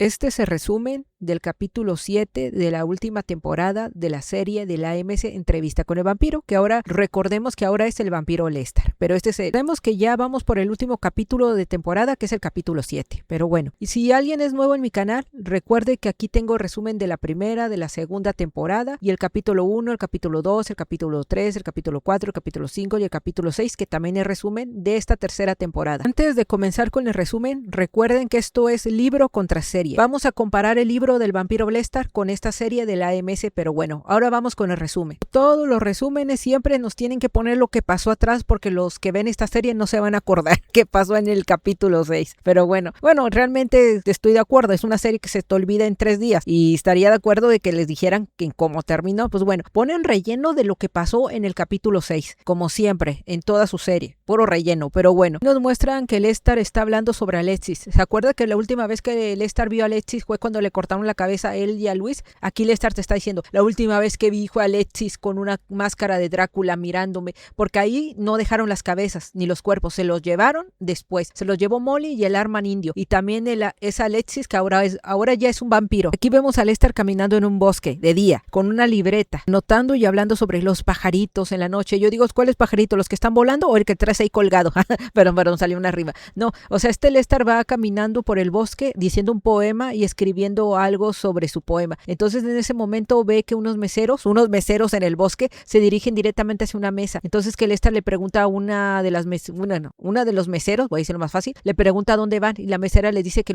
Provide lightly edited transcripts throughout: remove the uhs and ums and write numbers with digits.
Este es el resumen del capítulo 7 de la última temporada de la serie de la AMC Entrevista con el Vampiro, que ahora recordemos que ahora es el vampiro Lester, pero sabemos que ya vamos por el último capítulo de temporada, que es el capítulo 7, pero bueno, y si alguien es nuevo en mi canal, recuerde que aquí tengo resumen de la primera, de la segunda temporada, y el capítulo 1, el capítulo 2, el capítulo 3, el capítulo 4, el capítulo 5 y el capítulo 6, que también es resumen de esta tercera temporada. Antes de comenzar con el resumen, recuerden que esto es libro contra serie. Vamos a comparar el libro del vampiro Lester con esta serie de la AMC, pero bueno, ahora vamos con el resumen. Todos los resúmenes siempre nos tienen que poner lo que pasó atrás, porque los que ven esta serie no se van a acordar qué pasó en el capítulo 6, pero bueno, realmente estoy de acuerdo, es una serie que se te olvida en 3 días, y estaría de acuerdo de que les dijeran que cómo terminó. Pues bueno, ponen relleno de lo que pasó en el capítulo 6, como siempre, en toda su serie, puro relleno, pero bueno, nos muestran que Lester está hablando sobre Alexis. ¿Se acuerda que la última vez que Lester vio a Alexis fue cuando le cortaron la cabeza a él y a Luis? Aquí Lester te está diciendo, la última vez que vi fue a Alexis con una máscara de Drácula mirándome, porque ahí no dejaron las cabezas ni los cuerpos, se los llevaron después, se los llevó Molly y el Arman indio, y también es Alexis, que ahora ya es un vampiro. Aquí vemos a Lester caminando en un bosque de día, con una libreta, notando y hablando sobre los pajaritos en la noche. Yo digo, ¿cuáles pajaritos? ¿Los que están volando o el que traes ahí colgado? Perdón, salió una arriba. No, o sea, Lester va caminando por el bosque diciendo un poema y escribiendo algo sobre su poema. Entonces en ese momento ve que unos meseros en el bosque se dirigen directamente hacia una mesa. Entonces que Lester le pregunta a una de los meseros, voy a decirlo más fácil, le pregunta a dónde van, y la mesera le dice que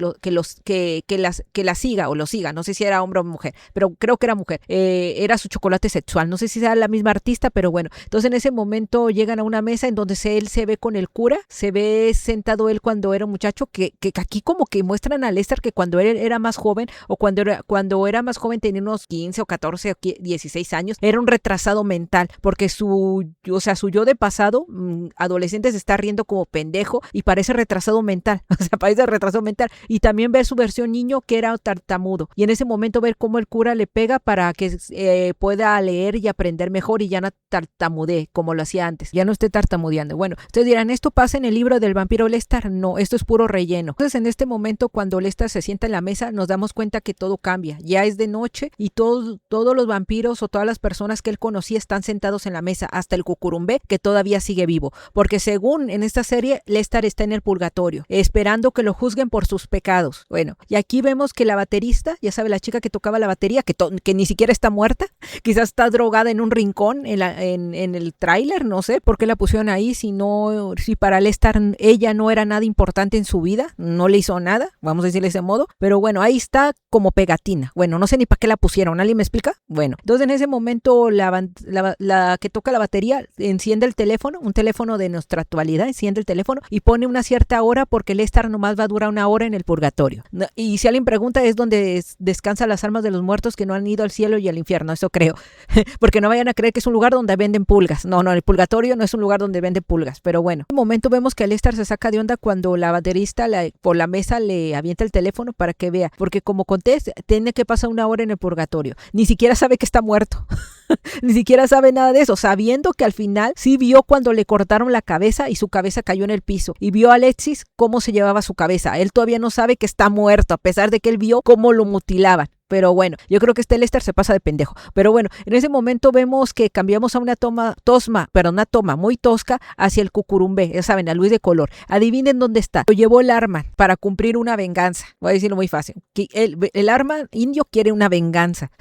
la siga o lo siga. No sé si era hombre o mujer, pero creo que era mujer. Era su chocolate sexual. No sé si era la misma artista, pero bueno. Entonces en ese momento llegan a una mesa en donde él se ve con el cura, se ve sentado él cuando era un muchacho, que aquí como que muestran a Lester que cuando él era más joven, o cuando era más joven tenía unos 15 o 14 o 16 años, era un retrasado mental, porque su yo de pasado, adolescente, se está riendo como pendejo y parece retrasado mental, y también ver su versión niño, que era tartamudo, y en ese momento ver cómo el cura le pega para que pueda leer y aprender mejor y ya no tartamudee como lo hacía antes, ya no esté tartamudeando. Bueno, ustedes dirán, ¿esto pasa en el libro del vampiro Lester? No, esto es puro relleno. Entonces en este momento, cuando Lester se sienta en la mesa, nos damos cuenta que todo cambia, ya es de noche y todos los vampiros o todas las personas que él conocía están sentados en la mesa, hasta el cucurumbé, que todavía sigue vivo, porque según en esta serie, Lester está en el purgatorio, esperando que lo juzguen por sus pecados. Bueno, y aquí vemos que la baterista, ya sabe, la chica que tocaba la batería, que ni siquiera está muerta, quizás está drogada en un rincón en el tráiler, no sé por qué la pusieron ahí, si para Lester ella no era nada importante en su vida, no le hizo nada, vamos a decirle de ese modo, pero bueno, ahí está como pegatina. Bueno, no sé ni para qué la pusieron, ¿alguien me explica? Bueno, entonces en ese momento la que toca la batería enciende el teléfono, un teléfono de nuestra actualidad, enciende el teléfono y pone una cierta hora, porque Lester nomás va a durar 1 hora en el purgatorio. Y si alguien pregunta, es donde descansan las almas de los muertos que no han ido al cielo y al infierno, eso creo, porque no vayan a creer que es un lugar donde venden pulgas. No, el purgatorio no es un lugar donde venden pulgas, pero bueno. En un momento vemos que Lester se saca de onda cuando la baterista por la mesa le avienta el teléfono para que vea, porque como conté, tiene que pasar 1 hora en el purgatorio, ni siquiera sabe que está muerto. Ni siquiera sabe nada de eso, sabiendo que al final sí vio cuando le cortaron la cabeza y su cabeza cayó en el piso, y vio a Alexis cómo se llevaba su cabeza. Él todavía no sabe que está muerto, a pesar de que él vio cómo lo mutilaban. Pero bueno, yo creo que Lester se pasa de pendejo. Pero bueno, en ese momento vemos que cambiamos a una toma muy tosca hacia el cucurumbé, ya saben, a Luis de color. Adivinen dónde está. Lo llevó el Arman para cumplir una venganza. Voy a decirlo muy fácil. El Arman indio quiere una venganza.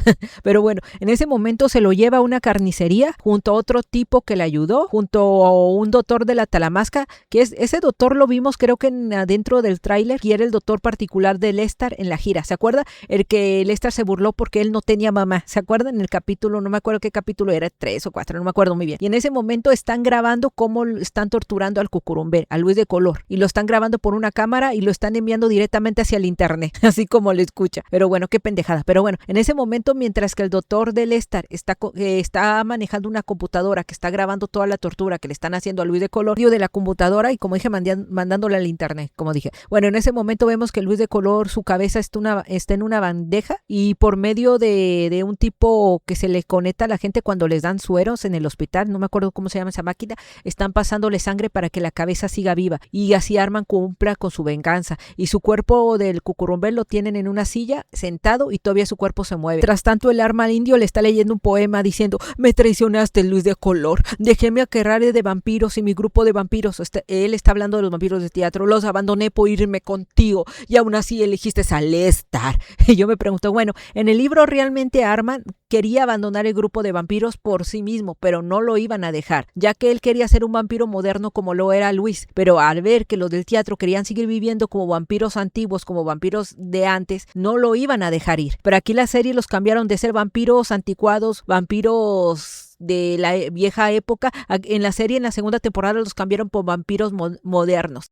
Pero bueno, en ese momento se lo lleva a una carnicería junto a otro tipo que le ayudó, junto a un doctor de la Talamasca, que ese doctor lo vimos creo que adentro del tráiler, y era el doctor particular de Lester en la gira. ¿Se acuerda? El que Lester se burló porque él no tenía mamá. ¿Se acuerdan? En el capítulo, no me acuerdo qué capítulo era, 3 o 4, no me acuerdo muy bien. Y en ese momento están grabando cómo están torturando al cucurumbé, a Luis de color, y lo están grabando por una cámara y lo están enviando directamente hacia el internet, así como lo escucha. Pero bueno, qué pendejada. Pero bueno, en ese momento, mientras que el doctor de Lester está que está manejando una computadora, que está grabando toda la tortura que le están haciendo a Luis de Color, de la computadora y como dije, mandándola al internet, como dije. Bueno, en ese momento vemos que Luis de Color, su cabeza está en una bandeja y por medio de un tipo que se le conecta a la gente cuando les dan sueros en el hospital, no me acuerdo cómo se llama esa máquina, están pasándole sangre para que la cabeza siga viva y así Arman cumpla con su venganza y su cuerpo del Cucurumbel lo tienen en una silla sentado y todavía su cuerpo se mueve. Tras tanto el arma indio le está leyendo un poema diciendo: me traicionaste, Luis de Color, dejéme aquelarre de vampiros y mi grupo de vampiros, él está hablando de los vampiros de teatro, los abandoné por irme contigo y aún así elegiste a Lestar. Y yo me pregunto, bueno, en el libro realmente Arman quería abandonar el grupo de vampiros por sí mismo, pero no lo iban a dejar, ya que él quería ser un vampiro moderno como lo era Luis, pero al ver que los del teatro querían seguir viviendo como vampiros antiguos, como vampiros de antes, no lo iban a dejar ir. Pero aquí la serie los cambiaron de ser vampiros anticuados, vampiros de la vieja época. En la serie, en la segunda temporada, los cambiaron por vampiros modernos.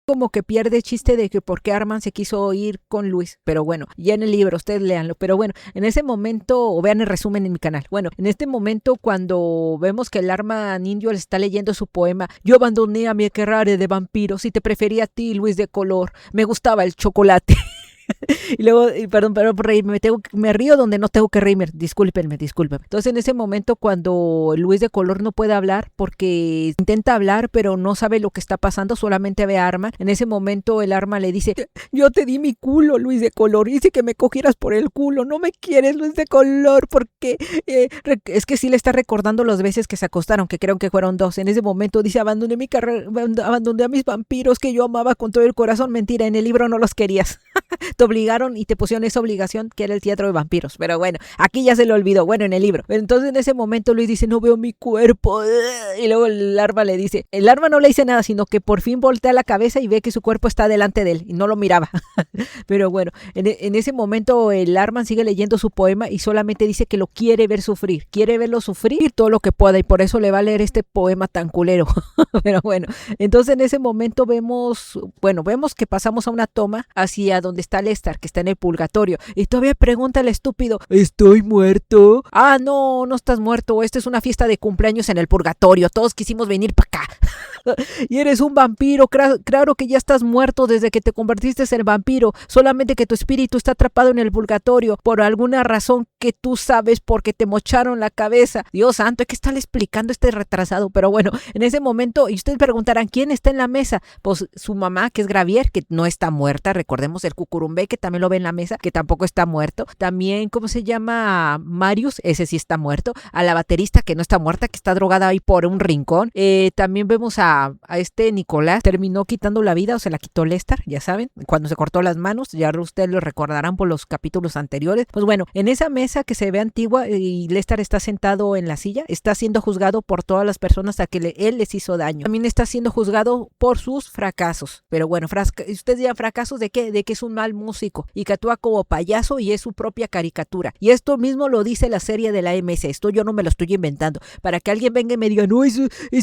Como que pierde chiste de que por qué Arman se quiso ir con Luis, pero bueno, ya en el libro, ustedes léanlo, pero bueno, en ese momento, o vean el resumen en mi canal, bueno, en este momento cuando vemos que el Arman indio le está leyendo su poema: yo abandoné a mi aquelarre de vampiros y te prefería a ti, Luis de Color, me gustaba el chocolate. Y luego, perdón por reírme, me río donde no tengo que reírme, discúlpenme. Entonces en ese momento cuando Luis de Color no puede hablar porque intenta hablar pero no sabe lo que está pasando, solamente ve a Arma, en ese momento el Arma le dice: yo te di mi culo, Luis de Color, hice que me cogieras por el culo, no me quieres, Luis de Color, porque es que sí le está recordando las veces que se acostaron, que creo que fueron 2. En ese momento dice: abandoné mi carrera, abandoné a mis vampiros que yo amaba con todo el corazón. Mentira, en el libro no los querías. Te obligaron y te pusieron esa obligación que era el teatro de vampiros, pero bueno, aquí ya se le olvidó, bueno, en el libro. Entonces en ese momento Luis dice: no veo mi cuerpo, y luego el Arma le dice, el Arma no le dice nada, sino que por fin voltea la cabeza y ve que su cuerpo está delante de él y no lo miraba. Pero bueno, en ese momento el Arman sigue leyendo su poema y solamente dice que lo quiere ver sufrir, quiere verlo sufrir todo lo que pueda y por eso le va a leer este poema tan culero. Pero bueno, entonces en ese momento vemos que pasamos a una toma hacia donde está Lestar, que está en el purgatorio, y todavía pregunta el estúpido: ¿estoy muerto? Ah, no estás muerto, esta es una fiesta de cumpleaños en el purgatorio, todos quisimos venir para acá. Y eres un vampiro, claro que ya estás muerto desde que te convertiste en vampiro, solamente que tu espíritu está atrapado en el purgatorio por alguna razón que tú sabes porque te mocharon la cabeza. Dios santo, hay que estarle explicando este retrasado, pero bueno, en ese momento, y ustedes preguntarán, ¿quién está en la mesa? Pues su mamá, que es Gravier, que no está muerta, recordemos el Cucurumbé, que también lo ve en la mesa, que tampoco está muerto, también, ¿cómo se llama? Marius, ese sí está muerto, a la baterista, que no está muerta, que está drogada ahí por un rincón, también vemos a este Nicolás, terminó quitando la vida, o se la quitó Lestar, ya saben, cuando se cortó las manos, ya ustedes lo recordarán por los capítulos anteriores. Pues bueno, en esa mesa que se ve antigua y Lestar está sentado en la silla, está siendo juzgado por todas las personas a que él les hizo daño. También está siendo juzgado por sus fracasos, pero bueno, ustedes dirán, ¿fracasos de qué? De que es un mal músico y que actúa como payaso y es su propia caricatura. Y esto mismo lo dice la serie de la AMS, esto yo no me lo estoy inventando, para que alguien venga y me diga: no, es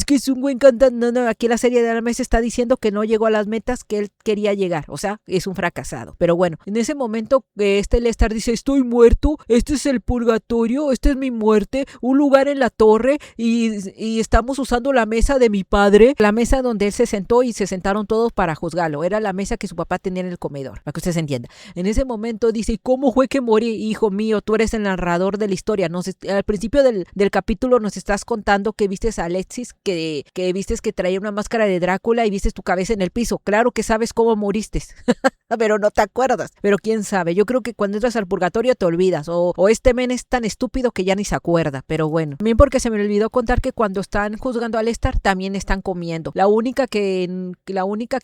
que es un buen cantante. No, aquí la serie de la AMS está diciendo que no llegó a las metas que él quería llegar, o sea, es un fracasado. Pero bueno, en ese momento Lestar dice: estoy muerto, este es el purgatorio, esta es mi muerte, un lugar en la torre y estamos usando la mesa de mi padre, la mesa donde él se sentó y se sentaron todos para juzgarlo, era la mesa que su papá tenía en el comedor, para que usted se entienda. En ese momento dice: ¿cómo fue que morí, hijo mío? Tú eres el narrador de la historia. Al principio del capítulo nos estás contando que vistes a Alexis, que vistes que traía una máscara de Drácula y vistes tu cabeza en el piso. Claro que sabes cómo moriste, pero no te acuerdas. Pero quién sabe, yo creo que cuando entras al purgatorio te olvidas, o este men es tan estúpido que ya ni se acuerda. Pero bueno, también porque se me olvidó contar que cuando están juzgando a Lestar también están comiendo. La única que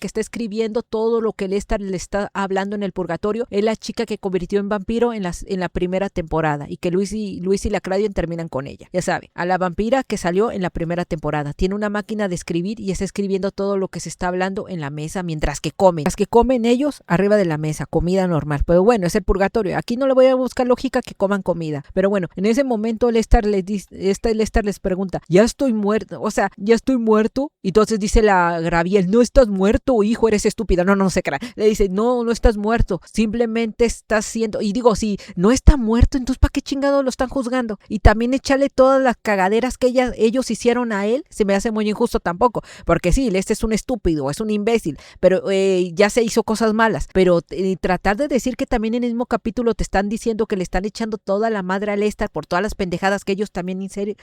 está escribiendo todo lo que Lestar le está hablando en el purgatorio es la chica que convirtió en vampiro en la primera temporada y que Luis y la Claudia terminan con ella. Ya saben, a la vampira que salió en la primera temporada. Tiene una máquina de escribir y está escribiendo todo lo que se está hablando en la mesa mientras que comen. Mientras que comen ellos, arriba de la mesa, comida normal. Pero bueno, es el purgatorio. Aquí no le voy a buscar lógica que coman comida. Pero bueno, en ese momento Lester les pregunta, ya estoy muerto, o sea, ya estoy muerto. Y entonces dice la Graviel, no estás muerto, hijo, eres estúpida. No se crea. Le dice, no estás muerto, simplemente estás siendo... Y digo, si no está muerto, entonces ¿para qué chingado lo están juzgando? Y también echarle todas las cagaderas que ellos hicieron a él, se me hace muy injusto tampoco. Porque sí, este es un estúpido, es un imbécil, pero ya se hizo cosas malas. Pero tratar de decir que también en el mismo capítulo te están diciendo que le están echando toda la madre a Lester por todas las pendejadas que ellos también hicieron,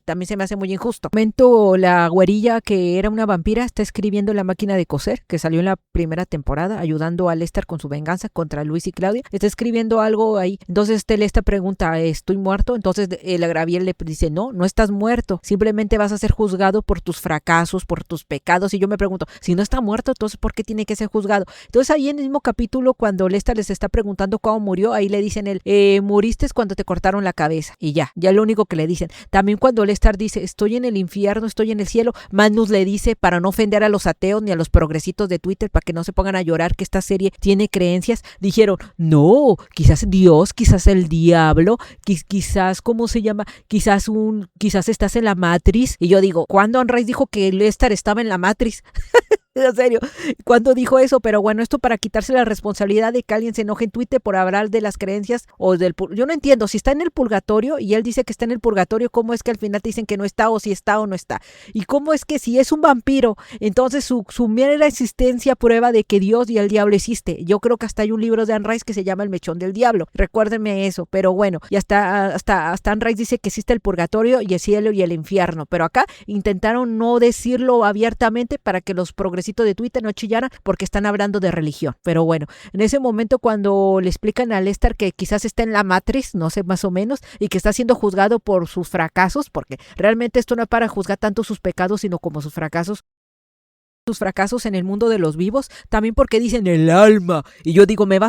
también se me hace muy injusto. Momento, la güerilla que era una vampira está escribiendo en la máquina de coser, que salió en la primera temporada, ayudando a Lester con su venganza contra Luis y Claudia. Está escribiendo algo ahí. Entonces Lester pregunta, ¿estoy muerto? Entonces la Graviel le dice, no estás muerto, simplemente vas a ser juzgado por tus fracasos, por tus pecados. Y yo me pregunto, si no está muerto, entonces ¿por qué tiene que ser juzgado? Entonces ahí en el mismo capítulo, cuando Lester les está preguntando cómo murió, ahí le dicen muriste cuando te cortaron la cabeza. Y ya lo único que le dicen. También cuando Lester dice, estoy en el infierno, estoy en el cielo, Magnus le dice, para no ofender a los ateos ni a los progresitos de Twitter, para que no se pongan a llorar que esta serie tiene creencias, dijeron, no, quizás Dios, quizás el diablo, quizás, ¿cómo se llama? Quizás estás en la Matrix. Y yo digo, ¿cuándo Anne Rice dijo que Lester estaba en la Matrix? En serio, ¿cuándo dijo eso? Pero bueno, esto para quitarse la responsabilidad de que alguien se enoje en Twitter por hablar de las creencias o del... Yo no entiendo, si está en el purgatorio y él dice que está en el purgatorio, ¿cómo es que al final te dicen que no está o si está o no está? ¿Y cómo es que si es un vampiro, entonces su mera existencia prueba de que Dios y el diablo existe? Yo creo que hasta hay un libro de Anne Rice que se llama El Mechón del Diablo, recuérdenme eso, pero bueno, y hasta Anne Rice dice que existe el purgatorio y el cielo y el infierno, pero acá intentaron no decirlo abiertamente para que los progresistas de Twitter no chillaran porque están hablando de religión. Pero bueno, en ese momento cuando le explican a Lester que quizás está en la Matrix, no sé, más o menos, y que está siendo juzgado por sus fracasos, porque realmente esto no es para juzgar tanto sus pecados, sino como sus fracasos en el mundo de los vivos, también porque dicen el alma, y yo digo, me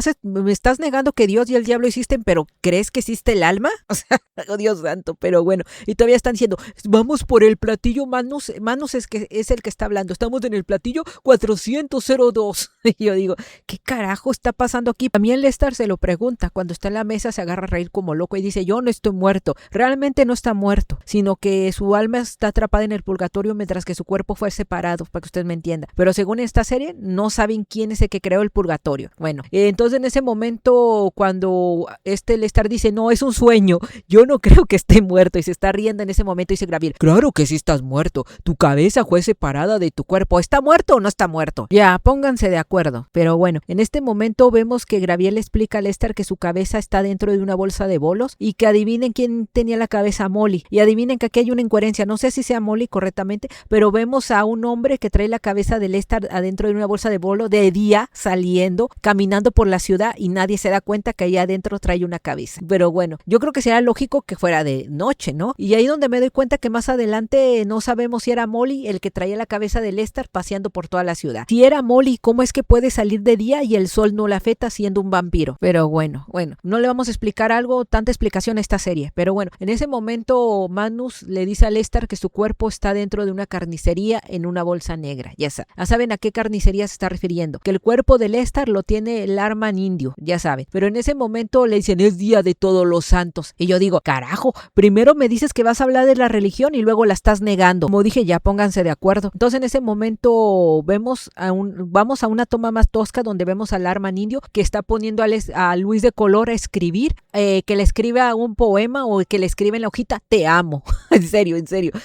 estás negando que Dios y el diablo existen, pero ¿crees que existe el alma? O sea, oh Dios santo, pero bueno, y todavía están diciendo, vamos por el platillo, Magnus es el que está hablando, estamos en el platillo 402, y yo digo, ¿qué carajo está pasando aquí? También Lester se lo pregunta, cuando está en la mesa se agarra a reír como loco y dice, yo no estoy muerto, realmente no está muerto, sino que su alma está atrapada en el purgatorio mientras que su cuerpo fue separado, para que ustedes me entiendan. Pero según esta serie, no saben quién es el que creó el purgatorio. Bueno, entonces en ese momento, cuando Lester dice, no, es un sueño, yo no creo que esté muerto, y se está riendo en ese momento, dice Graviel, claro que sí estás muerto, tu cabeza fue separada de tu cuerpo, ¿está muerto o no está muerto? Ya, pónganse de acuerdo. Pero bueno, en este momento vemos que Graviel le explica a Lester que su cabeza está dentro de una bolsa de bolos, y que adivinen quién tenía la cabeza, Molly, y adivinen que aquí hay una incoherencia, no sé si sea Molly correctamente, pero vemos a un hombre que trae la cabeza de Lester adentro de una bolsa de bolo de día, saliendo, caminando por la ciudad, y nadie se da cuenta que ahí adentro trae una cabeza. Pero bueno, yo creo que sería lógico que fuera de noche, ¿no? Y ahí donde me doy cuenta que más adelante no sabemos si era Molly el que traía la cabeza de Lester paseando por toda la ciudad. Si era Molly, ¿cómo es que puede salir de día y el sol no la afecta siendo un vampiro? Pero bueno, no le vamos a explicar tanta explicación a esta serie. Pero bueno, en ese momento Magnus le dice a Lester que su cuerpo está dentro de una carnicería en una bolsa negra. Ya saben a qué carnicería se está refiriendo, que el cuerpo de Lester lo tiene el Arman indio, ya saben, pero en ese momento le dicen, es día de todos los santos, y yo digo, carajo, primero me dices que vas a hablar de la religión y luego la estás negando. Como dije, ya pónganse de acuerdo. Entonces en ese momento vamos a una toma más tosca donde vemos al Arman indio que está poniendo a Luis de Color a escribir, que le escriba un poema o que le escribe en la hojita, te amo. en serio,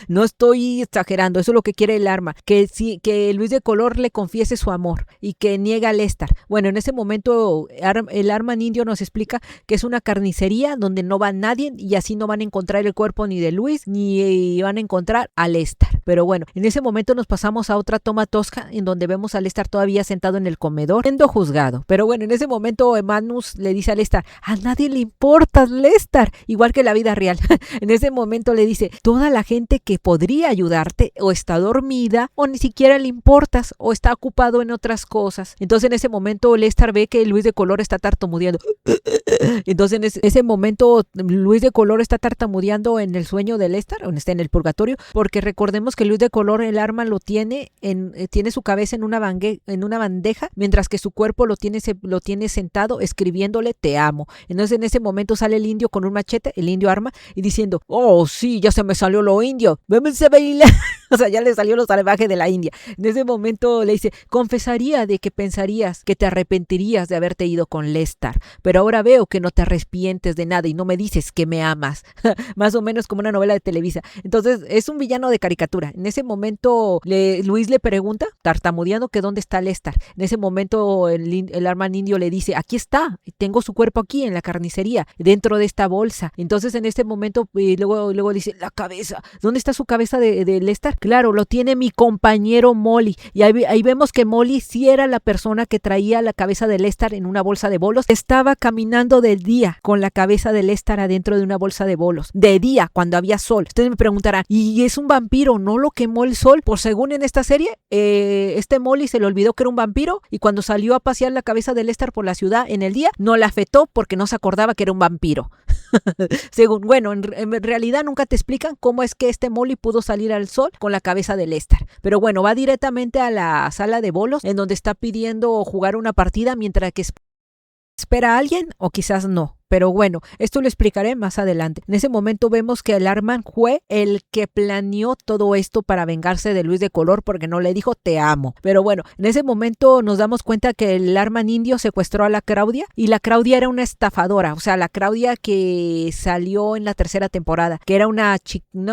no estoy exagerando, eso es lo que quiere el Arma, que Luis de Color le confiese su amor y que niega a Lester. Bueno, en ese momento el Arman indio nos explica que es una carnicería donde no va nadie y así no van a encontrar el cuerpo ni de Luis ni van a encontrar a Lester. Pero bueno, en ese momento nos pasamos a otra toma tosca en donde vemos a Lester todavía sentado en el comedor siendo juzgado. Pero bueno, en ese momento Magnus le dice a Lester, a nadie le importas, Lester, igual que la vida real. En ese momento le dice, toda la gente que podría ayudarte o está dormida o ni siquiera le importa importas o está ocupado en otras cosas. Entonces en ese momento Lester ve que Luis de Color está tartamudeando. Entonces en ese momento Luis de Color está tartamudeando en el sueño de Lester, o está en el purgatorio, porque recordemos que Luis de Color, el arma lo tiene su cabeza en una bandeja, mientras que su cuerpo lo tiene sentado escribiéndole te amo. Entonces en ese momento sale el indio con un machete, el indio arma, y diciendo, oh sí, ya se me salió lo indio, vamos a bailar. O sea, ya le salió lo salvaje de la India. En ese momento le dice, confesaría de que pensarías que te arrepentirías de haberte ido con Lester, pero ahora veo que no te arrepientes de nada y no me dices que me amas. Más o menos como una novela de Televisa. Entonces es un villano de caricatura. En ese momento Luis le pregunta, tartamudeando, que dónde está Lester. En ese momento el arma indio le dice, aquí está, tengo su cuerpo aquí en la carnicería, dentro de esta bolsa. Entonces en este momento luego dice, la cabeza, ¿dónde está su cabeza de Lester? Claro, lo tiene mi compañero Molly. Y ahí vemos que Molly sí era la persona que traía la cabeza de Lester en una bolsa de bolos. Estaba caminando de día con la cabeza de Lester adentro de una bolsa de bolos. De día, cuando había sol. Ustedes me preguntarán, ¿y es un vampiro? ¿No lo quemó el sol? Pues según en esta serie, este Molly se le olvidó que era un vampiro y cuando salió a pasear la cabeza de Lester por la ciudad en el día, no la afectó porque no se acordaba que era un vampiro. Según, bueno, en realidad nunca te explican cómo es que este Molly pudo salir al sol con la cabeza de Lester. Pero bueno, va directamente a la sala de bolos en donde está pidiendo jugar una partida mientras que espera a alguien o quizás no. Pero bueno, esto lo explicaré más adelante. En ese momento vemos que el Arman fue el que planeó todo esto para vengarse de Luis de Color porque no le dijo te amo. Pero bueno, en ese momento nos damos cuenta que el Arman indio secuestró a la Claudia y la Claudia era una estafadora. O sea, la Claudia que salió en la tercera temporada, que era una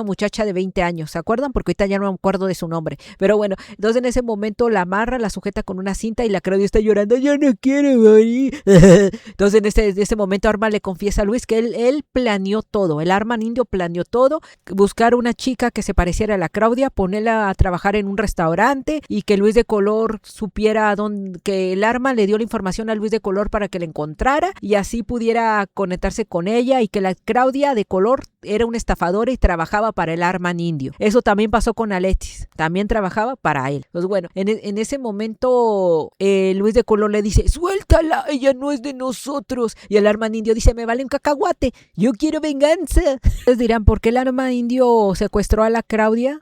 muchacha de 20 años. ¿Se acuerdan? Porque ahorita ya no me acuerdo de su nombre. Pero bueno, entonces en ese momento la amarra, la sujeta con una cinta y la Claudia está llorando. Yo no quiero morir. Entonces en ese momento Arman le confiesa a Luis que él planeó todo, el Arman indio planeó todo, buscar una chica que se pareciera a la Claudia, ponerla a trabajar en un restaurante y que Luis de Color supiera que el Arman le dio la información a Luis de Color para que la encontrara y así pudiera conectarse con ella y que la Claudia de Color era una estafadora y trabajaba para el Arman indio. Eso también pasó con Alexis, también trabajaba para él. Pues bueno, en ese momento Luis de Color le dice, suéltala, ella no es de nosotros. Y el Arman indio dice, me vale un cacahuate, yo quiero venganza. Ustedes dirán, ¿por qué el Arman indio secuestró a la Claudia?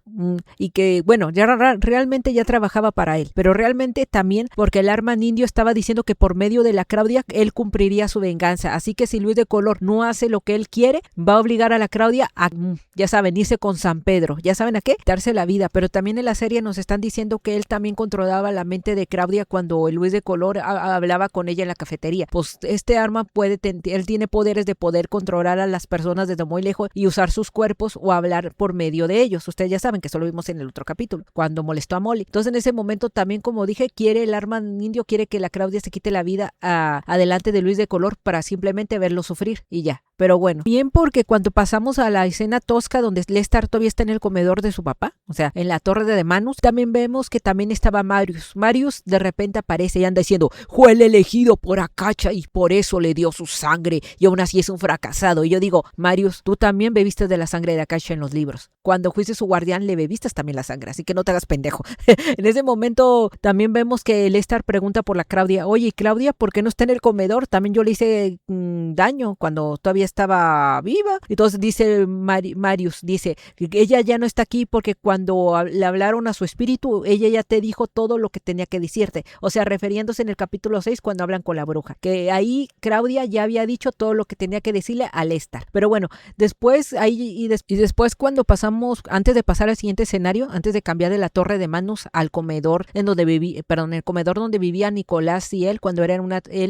Y que, bueno, ya realmente ya trabajaba para él, pero realmente también porque el Arman indio estaba diciendo que por medio de la Claudia él cumpliría su venganza. Así que si Luis de Color no hace lo que él quiere, va a obligar a la Claudia a, ya saben, irse con San Pedro. ¿Ya saben a qué? Darse la vida. Pero también en la serie nos están diciendo que él también controlaba la mente de Claudia cuando el Luis de Color hablaba con ella en la cafetería. Pues este arma él tiene poderes de poder controlar a las personas desde muy lejos y usar sus cuerpos o hablar por medio de ellos. Ustedes ya saben que eso lo vimos en el otro capítulo, cuando molestó a Molly. Entonces en ese momento también, como dije, el Arman indio quiere que la Claudia se quite la vida adelante de Luis de Color para simplemente verlo sufrir y ya. Pero bueno, bien, porque cuando pasamos a la escena tosca donde Lester todavía está en el comedor de su papá, o sea, en la torre de Manus, también vemos que también estaba Marius. Marius de repente aparece y anda diciendo, fue el elegido por Akacha y por eso le dio su sangre y aún así es un fracasado. Y yo digo, Marius, tú también bebiste de la sangre de Akacha en los libros. Cuando fuiste su guardián le bebiste también la sangre, así que no te hagas pendejo. En ese momento también vemos que Lester pregunta por la Claudia, oye, Claudia, ¿por qué no está en el comedor? También yo le hice daño cuando todavía estaba viva. Entonces dice Marius, dice, ella ya no está aquí porque cuando le hablaron a su espíritu, ella ya te dijo todo lo que tenía que decirte. O sea, refiriéndose en el capítulo 6 cuando hablan con la bruja, que ahí Claudia ya había dicho todo lo que tenía que decirle a Lester. Pero bueno, después después cuando pasamos, antes de pasar al siguiente escenario, antes de cambiar de la torre de Manus al comedor el comedor donde vivía Nicolás y él, cuando él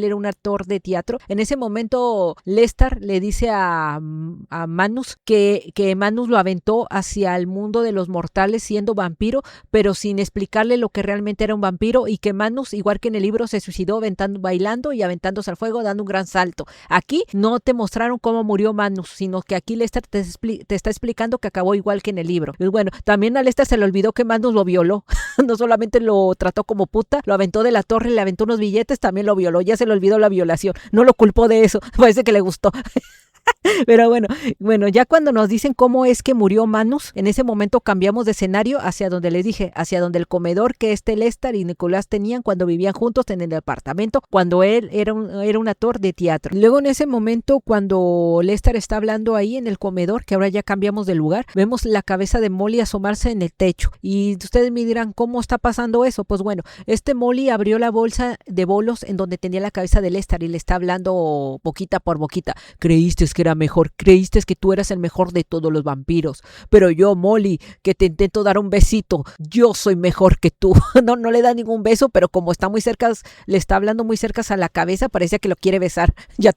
era un actor de teatro, en ese momento Lester le dice a Manus que Manus lo aventó hacia el mundo de los mortales siendo vampiro, pero sin explicarle lo que realmente era un vampiro, y que Manus, igual que en el libro, se suicidó bailando y aventándose al fuego, dando un gran salto. Aquí no te mostraron cómo murió Manus, sino que aquí Lester te está explicando que acabó igual que en el libro. Y bueno, también a Lester se le olvidó que Manus lo violó. No solamente lo trató como puta, lo aventó de la torre, le aventó unos billetes, también lo violó. Ya se le olvidó la violación. No lo culpó de eso. Parece que le gustó. Pero bueno, ya cuando nos dicen cómo es que murió Manus, en ese momento cambiamos de escenario hacia donde les dije, hacia donde el comedor que Lester y Nicolás tenían cuando vivían juntos en el departamento, cuando él era un actor de teatro. Luego en ese momento, cuando Lester está hablando ahí en el comedor, que ahora ya cambiamos de lugar, vemos la cabeza de Molly asomarse en el techo. Y ustedes me dirán, ¿cómo está pasando eso? Pues bueno, Molly abrió la bolsa de bolos en donde tenía la cabeza de Lester y le está hablando boquita por boquita. Creíste que era mejor, creíste que tú eras el mejor de todos los vampiros, pero yo, Molly, que te intento dar un besito, yo soy mejor que tú. No le da ningún beso, pero como está muy cerca, le está hablando muy cerca a la cabeza, parece que lo quiere besar. Ya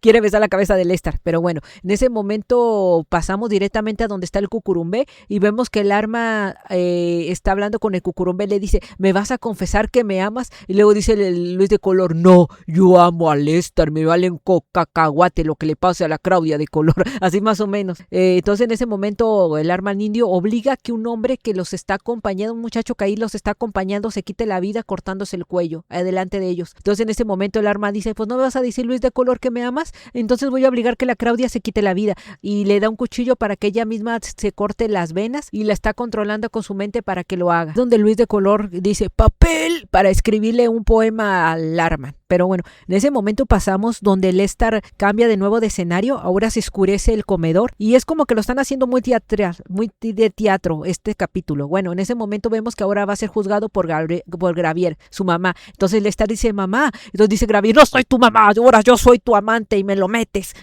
quiere besar la cabeza de Lester. Pero bueno, en ese momento pasamos directamente a donde está el cucurumbé y vemos que el arma está hablando con el cucurumbé. Le dice, ¿me vas a confesar que me amas? Y luego dice el Luis de Color, no, yo amo a Lester, me vale un cacahuate lo que le pase a la Claudia de Color. Así más o menos. Entonces en ese momento el arma indio obliga a que un hombre que los está acompañando, un muchacho que ahí los está acompañando, se quite la vida cortándose el cuello adelante de ellos. Entonces en ese momento el arma dice, pues no me vas a decir, Luis de Color, que me amas, entonces voy a obligar que la Claudia se quite la vida, y le da un cuchillo para que ella misma se corte las venas y la está controlando con su mente para que lo haga. Donde Luis de Color dice, papel, para escribirle un poema al arma. Pero bueno, en ese momento pasamos donde Lester cambia de nuevo de escenario, ahora se oscurece el comedor y es como que lo están haciendo muy teatral, muy de teatro este capítulo. Bueno, en ese momento vemos que ahora va a ser juzgado por Gravier, su mamá. Entonces Lester dice, mamá, entonces dice Gravier, no soy tu mamá, ahora yo soy tu amante y me lo metes.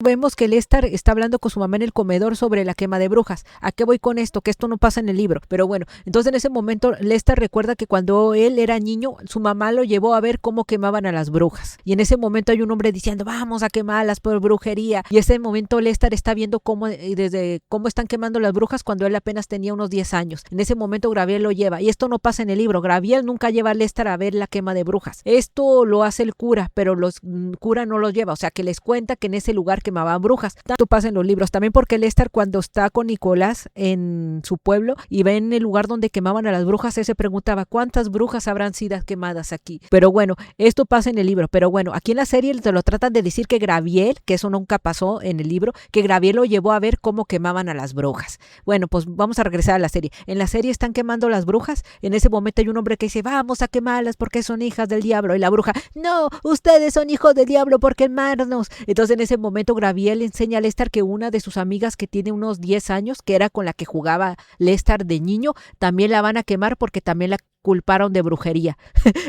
Vemos que Lester está hablando con su mamá en el comedor sobre la quema de brujas. ¿A qué voy con esto? Que esto no pasa en el libro. Pero bueno, entonces en ese momento Lester recuerda que cuando él era niño, su mamá lo llevó a ver cómo quemaban a las brujas. Y en ese momento hay un hombre diciendo, vamos a quemarlas por brujería. Y en ese momento Lester está viendo cómo están quemando las brujas cuando él apenas tenía unos 10 años. En ese momento Graviel lo lleva. Y esto no pasa en el libro. Graviel nunca lleva a Lester a ver la quema de brujas. Esto lo hace el cura, pero los cura no los lleva. O sea, que les cuenta que en ese lugar quemaban brujas. Tanto pasa en los libros. También porque Lester, cuando está con Nicolás en su pueblo y ve en el lugar donde quemaban a las brujas, él se preguntaba cuántas brujas habrán sido quemadas aquí. Pero bueno, esto pasa en el libro. Pero bueno, aquí en la serie te lo tratan de decir que Graviel, que eso nunca pasó en el libro, que Graviel lo llevó a ver cómo quemaban a las brujas. Bueno, pues vamos a regresar a la serie. En la serie están quemando las brujas. En ese momento hay un hombre que dice, vamos a quemarlas porque son hijas del diablo. Y la bruja, no, ustedes son hijos del diablo por quemarnos. Entonces en ese momento Graviel le enseña a Lester que una de sus amigas que tiene unos 10 años, que era con la que jugaba Lester de niño, también la van a quemar porque también la culparon de brujería.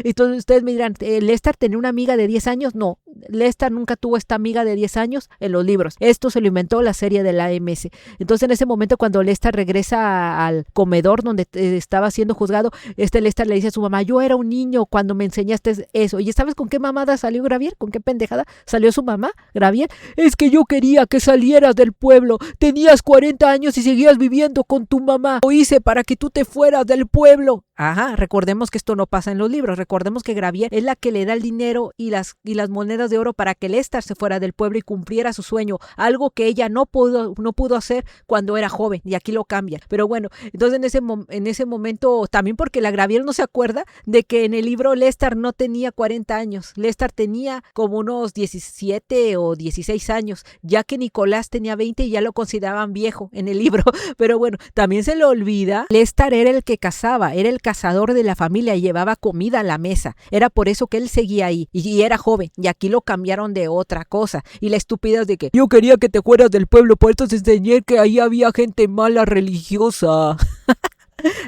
Entonces ustedes me dirán, ¿Lester tenía una amiga de 10 años? No, Lester nunca tuvo esta amiga de 10 años en los libros. Esto se lo inventó la serie de la AMS. Entonces en ese momento cuando Lester regresa al comedor donde estaba siendo juzgado, Lester le dice a su mamá, yo era un niño cuando me enseñaste eso. ¿Y sabes con qué mamada salió Gravier? ¿Con qué pendejada salió su mamá, Gravier? Es que yo quería que salieras del pueblo. Tenías 40 años y seguías viviendo con tu mamá. Lo hice para que tú te fueras del pueblo. Ajá, recordemos que esto no pasa en los libros. Recordemos que Gravier es la que le da el dinero y las monedas de oro para que Lester se fuera del pueblo y cumpliera su sueño, algo que ella no pudo hacer cuando era joven, y aquí lo cambian. Pero bueno, entonces en ese momento, también porque la Gravier no se acuerda de que en el libro Lester no tenía 40 años, Lester tenía como unos 17 o 16 años, ya que Nicolás tenía 20 y ya lo consideraban viejo en el libro. Pero bueno, también se le olvida, Lester era el que cazaba, era el cazador de la familia y llevaba comida a la mesa. Era por eso que él seguía ahí y era joven, y aquí lo cambiaron de otra cosa. Y la estupidez de que yo quería que te fueras del pueblo, por eso te enseñé que ahí había gente mala religiosa.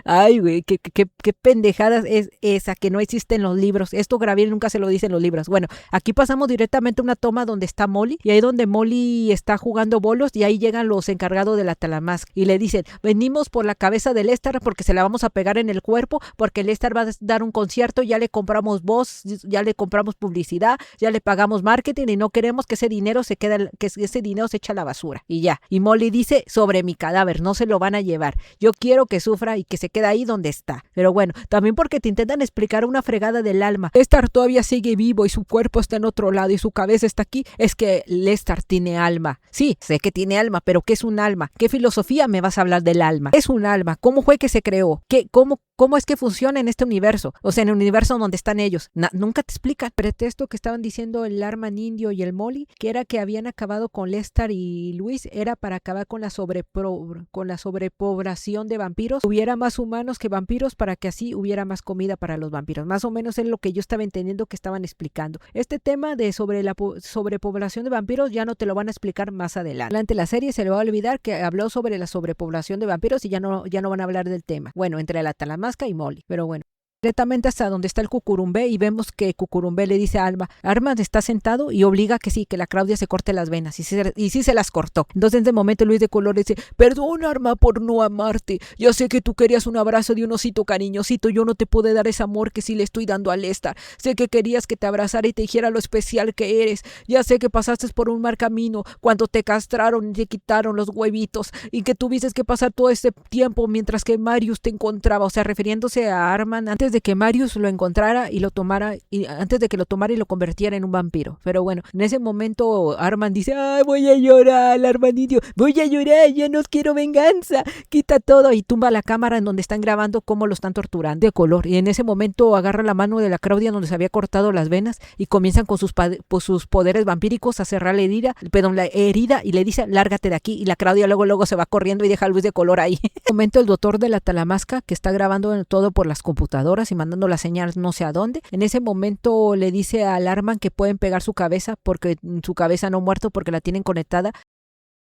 Ay, güey, qué pendejadas es esa, que no existe en los libros. Esto Gravier nunca se lo dice en los libros. Bueno, aquí pasamos directamente a una toma donde está Molly, y ahí donde Molly está jugando bolos, y ahí llegan los encargados de la Talamasca y le dicen, venimos por la cabeza de Lester porque se la vamos a pegar en el cuerpo, porque Lester va a dar un concierto, ya le compramos voz, ya le compramos publicidad, ya le pagamos marketing, y no queremos que ese dinero se eche a la basura. Y ya. Y Molly dice, sobre mi cadáver, no se lo van a llevar. Yo quiero que sufra y que se queda ahí donde está. Pero bueno, también porque te intentan explicar una fregada del alma. Lester todavía sigue vivo y su cuerpo está en otro lado y su cabeza está aquí. Es que Lester tiene alma. Sí, sé que tiene alma, pero ¿qué es un alma? ¿Qué filosofía me vas a hablar del alma? Es un alma. ¿Cómo fue que se creó? cómo es que funciona en este universo, o sea, en el universo donde están ellos. Nunca te explican. Pretexto que estaban diciendo el Arman Indio y el Molly, que era que habían acabado con Lestar y Luis, era para acabar con la sobrepoblación de vampiros, hubiera más humanos que vampiros para que así hubiera más comida para los vampiros. Más o menos es lo que yo estaba entendiendo que estaban explicando. Este tema de sobre la sobrepoblación de vampiros ya no te lo van a explicar más adelante. Durante la serie se le va a olvidar que habló sobre la sobrepoblación de vampiros y ya no van a hablar del tema. Bueno, entre la Talamasca y Molly, pero bueno. Directamente hasta donde está el Cucurumbé y vemos que Cucurumbé le dice a Alma, Arman está sentado y obliga que sí, que la Claudia se corte las venas y sí se las cortó. Entonces en ese momento Luis de Color dice, perdón Arma por no amarte, ya sé que tú querías un abrazo de un osito cariñosito, yo no te pude dar ese amor que sí le estoy dando a Lestar, sé que querías que te abrazara y te dijera lo especial que eres, ya sé que pasaste por un mal camino cuando te castraron y te quitaron los huevitos y que tuviste que pasar todo este tiempo mientras que Marius te encontraba, o sea, refiriéndose a Arman antes de que Marius lo encontrara y lo tomara, y antes de que lo tomara y lo convirtiera en un vampiro. Pero bueno, en ese momento Arman dice, ay, voy a llorar, Armanito, voy a llorar, ya no quiero venganza, quita todo, y tumba la cámara en donde están grabando cómo lo están torturando de Color, y en ese momento agarra la mano de la Claudia donde se había cortado las venas y comienzan con sus poderes vampíricos a cerrar la herida y le dice, lárgate de aquí, y la Claudia luego se va corriendo y deja a Luis de Color ahí. En ese momento el doctor de la Talamasca, que está grabando todo por las computadoras y mandando la señal no sé a dónde, en ese momento le dice al Arman que pueden pegar su cabeza porque su cabeza no ha muerto porque la tienen conectada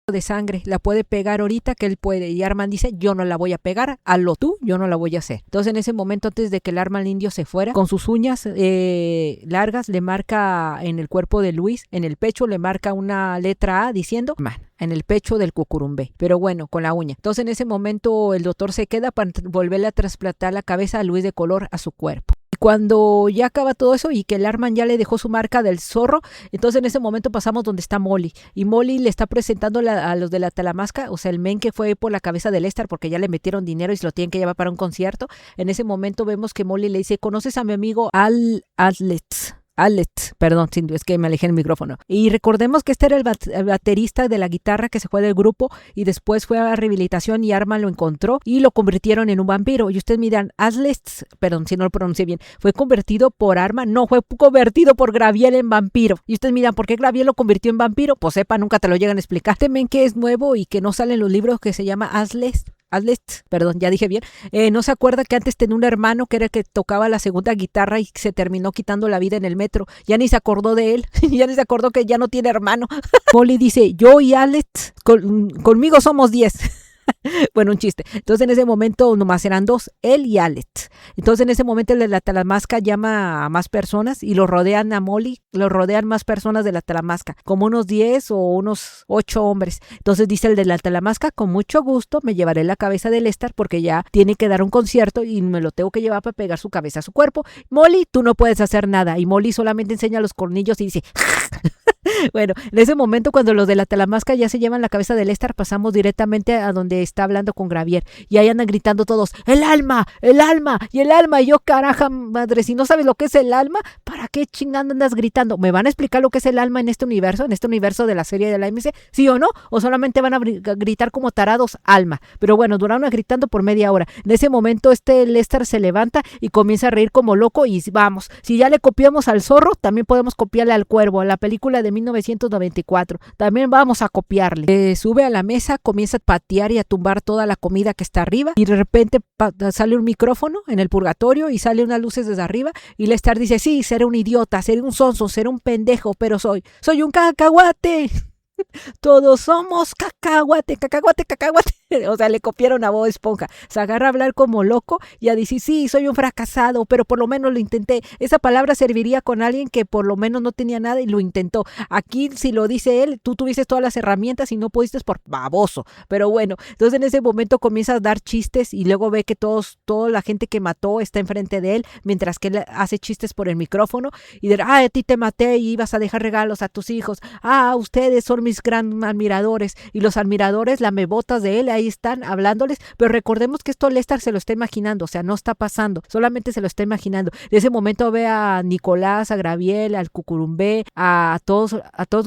de sangre, la puede pegar ahorita que él puede, y Arman dice, yo no la voy a pegar, hazlo tú, yo no la voy a hacer. Entonces en ese momento, antes de que el Arman Indio se fuera, con sus uñas largas le marca en el cuerpo de Luis, en el pecho le marca una letra A diciendo man, en el pecho del Cucurumbé, pero bueno, con la uña. Entonces en ese momento el doctor se queda para volverle a trasplantar la cabeza a Luis de Color a su cuerpo. Cuando ya acaba todo eso y que el Arman ya le dejó su marca del zorro, entonces en ese momento pasamos donde está Molly, y Molly le está presentando a los de la Talamasca, o sea, el men que fue por la cabeza del Lestar porque ya le metieron dinero y se lo tienen que llevar para un concierto. En ese momento vemos que Molly le dice, ¿conoces a mi amigo perdón, es que me alejé el micrófono. Y recordemos que este era el baterista de la guitarra que se fue del grupo y después fue a la rehabilitación y Arman lo encontró y lo convirtieron en un vampiro. Y ustedes miran, perdón si no lo pronuncié bien, fue convertido por Arman, no, fue convertido por Graviel en vampiro. Y ustedes miran, ¿por qué Graviel lo convirtió en vampiro? Pues sepa, nunca te lo llegan a explicar. Temen que es nuevo y que no sale en los libros, que se llama perdón, ya dije bien, no se acuerda que antes tenía un hermano que era el que tocaba la segunda guitarra y se terminó quitando la vida en el metro, ya ni se acordó de él, ya ni se acordó que ya no tiene hermano. Molly dice, yo y Alex, conmigo somos 10. Bueno, un chiste. Entonces en ese momento nomás eran dos, él y Alex. Entonces en ese momento el de la Talamasca llama a más personas y lo rodean a Molly, lo rodean más personas de la Talamasca, como unos 10 o unos 8 hombres. Entonces dice el de la Talamasca, con mucho gusto me llevaré la cabeza de Lestar porque ya tiene que dar un concierto y me lo tengo que llevar para pegar su cabeza a su cuerpo. Molly, tú no puedes hacer nada. Y Molly solamente enseña los cornillos y dice... Bueno, en ese momento cuando los de la Talamasca ya se llevan la cabeza de Lestar, pasamos directamente a donde está hablando con Gravier y ahí andan gritando todos, el alma, y el alma, y yo, caraja madre, si no sabes lo que es el alma, ¿para qué chingando andas gritando? ¿Me van a explicar lo que es el alma en este universo de la serie de la AMC? ¿Sí o no? ¿O solamente van a gritar como tarados alma? Pero bueno, duraron gritando por media hora. En ese momento Lestar se levanta y comienza a reír como loco y vamos, si ya le copiamos al zorro, también podemos copiarle al cuervo, a la película de 1994. También vamos a copiarle. Sube a la mesa, comienza a patear y a tumbar toda la comida que está arriba y de repente sale un micrófono en el purgatorio y sale unas luces desde arriba y Lestar dice, sí, seré un idiota, seré un sonso, seré un pendejo, pero soy un cacahuate. Todos somos cacahuate. O sea, le copiaron a Bob Esponja. Se agarra a hablar como loco y a decir, sí, soy un fracasado, pero por lo menos lo intenté. Esa palabra serviría con alguien que por lo menos no tenía nada y lo intentó. Aquí, si lo dice él, tú tuviste todas las herramientas y no pudiste por baboso. Pero bueno, entonces en ese momento comienza a dar chistes y luego ve que toda la gente que mató está enfrente de él, mientras que él hace chistes por el micrófono y de, a ti te maté y ibas a dejar regalos a tus hijos. Ustedes son mis gran admiradores, y los admiradores lamebotas de él, a ahí están hablándoles, pero recordemos que esto Lester se lo está imaginando, o sea, no está pasando, solamente se lo está imaginando. En ese momento ve a Nicolás, a Graviel, al Cucurumbé, a todos